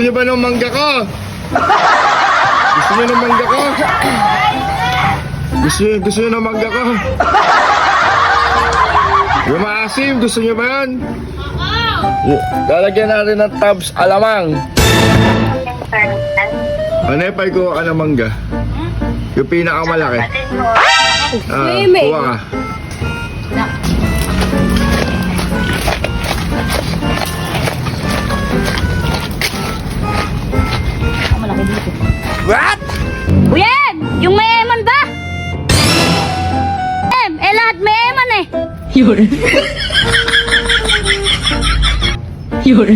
Gusto niyo ba ng mangga ko? Gusto niyo ng mangga ko? Gusto niyo ng mangga ko? Yung maasim, gusto niyo ba yan? Lalagyan natin ng tabs alamang. Ano yung pay kuha ka ng mangga? Yung pinakamalaki. Kuha ka. Malaki dito. What? Uyen! Yung may eman ba? Lahat may eman eh. Yun. Yun.